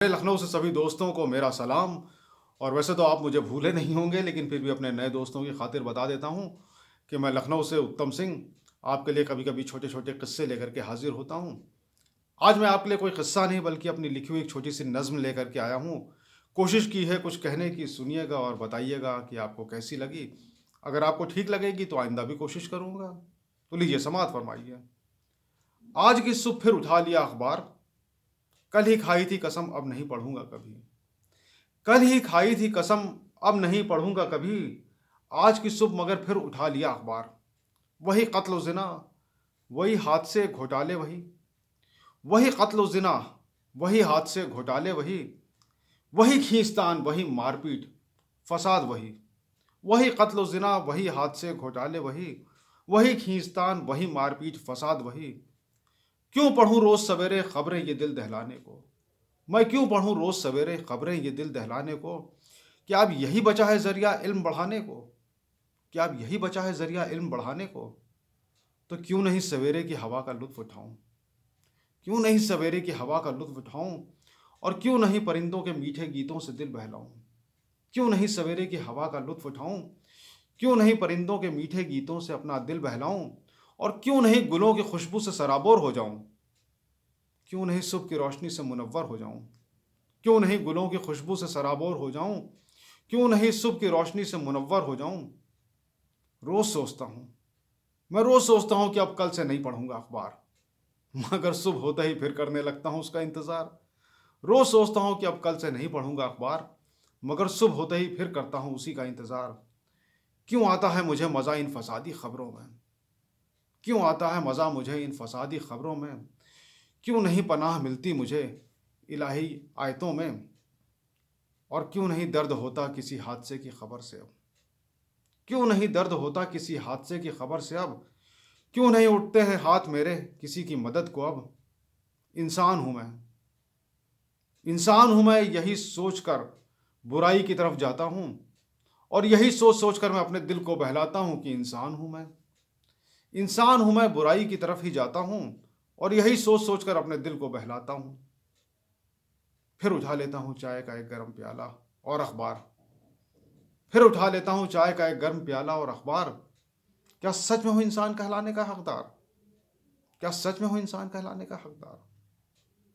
लखनऊ से सभी दोस्तों को मेरा सलाम। और वैसे तो आप मुझे भूले नहीं होंगे, लेकिन फिर भी अपने नए दोस्तों की खातिर बता देता हूँ कि मैं लखनऊ से उत्तम सिंह आपके लिए कभी कभी छोटे छोटे किस्से लेकर के हाजिर होता हूँ। आज मैं आपके लिए कोई किस्सा नहीं बल्कि अपनी लिखी हुई एक छोटी सी नज़्म लेकर के आया हूँ। कोशिश की है कुछ कहने की, सुनिएगा और बताइएगा कि आपको कैसी लगी। अगर आपको ठीक लगेगी तो आइंदा भी कोशिश करूँगा। तो लीजिए समाअत फरमाइए। आज की सुबह फिर उठा लिया अखबार, कल ही खाई थी कसम अब नहीं पढ़ूंगा कभी। कल ही खाई थी कसम अब नहीं पढ़ूंगा कभी। आज की सुबह मगर फिर उठा लिया अखबार, वही कत्ल जिना, वही हादसे घोटाले, वही कत्ल जिना, वही हादसे घोटाले, वही खींचतान, वही मारपीट फसाद, वही कत्ल जिना, वही हादसे घोटाले, वही खींचतान, वही मारपीट फसाद, क्यों पढ़ूं रोज सवेरे खबरें ये दिल दहलाने को। मैं क्यों पढ़ूं रोज सवेरे खबरें ये दिल दहलाने को। क्या अब यही बचा है जरिया इल्म बढ़ाने को। क्या अब यही बचा है जरिया इल्म बढ़ाने को। तो क्यों नहीं सवेरे की हवा का लुत्फ उठाऊं। क्यों नहीं सवेरे की हवा का लुत्फ उठाऊं। और क्यों नहीं परिंदों के मीठे गीतों से दिल बहलाऊं। क्यों नहीं सवेरे की हवा का लुत्फ उठाऊं। क्यों नहीं परिंदों के मीठे गीतों से अपना दिल बहलाऊं। और क्यों नहीं गुलों की खुशबू से सराबोर हो जाऊं। क्यों नहीं सुबह की रोशनी से मुनव्वर हो जाऊं। क्यों नहीं गुलों की खुशबू से सराबोर हो जाऊं। क्यों नहीं सुबह की रोशनी से मुनव्वर हो जाऊं। रोज सोचता हूं, मैं रोज सोचता हूं कि अब कल से नहीं पढ़ूंगा अखबार, मगर सुबह होते ही फिर करने लगता हूं उसका इंतजार। रोज सोचता हूं कि अब कल से नहीं पढ़ूंगा अखबार, मगर सुबह होते ही फिर करता हूं उसी का इंतजार। क्यों आता है मुझे मजा इन फसादी खबरों में। क्यों आता है मजा मुझे इन फसादी खबरों में। क्यों नहीं पनाह मिलती मुझे इलाही आयतों में। और क्यों नहीं दर्द होता किसी हादसे की खबर से अब। क्यों नहीं दर्द होता किसी हादसे की खबर से अब। क्यों नहीं उठते हैं हाथ मेरे किसी की मदद को अब। इंसान हूं मैं, इंसान हूं मैं, यही सोचकर बुराई की तरफ जाता हूं। और यही सोच सोचकर मैं अपने दिल को बहलाता हूं कि इंसान हूं मैं। इंसान हूं मैं, बुराई की तरफ ही जाता हूं। और यही सोच सोचकर अपने दिल को बहलाता हूं। फिर उठा लेता हूं चाय का एक गर्म प्याला और अखबार। फिर उठा लेता हूं चाय का एक गर्म प्याला और अखबार। क्या सच में हूं इंसान कहलाने का हकदार। क्या सच में हूं इंसान कहलाने का हकदार।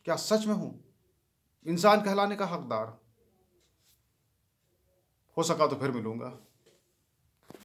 क्या सच में हूं इंसान कहलाने का हकदार। हो सका तो फिर मिलूंगा।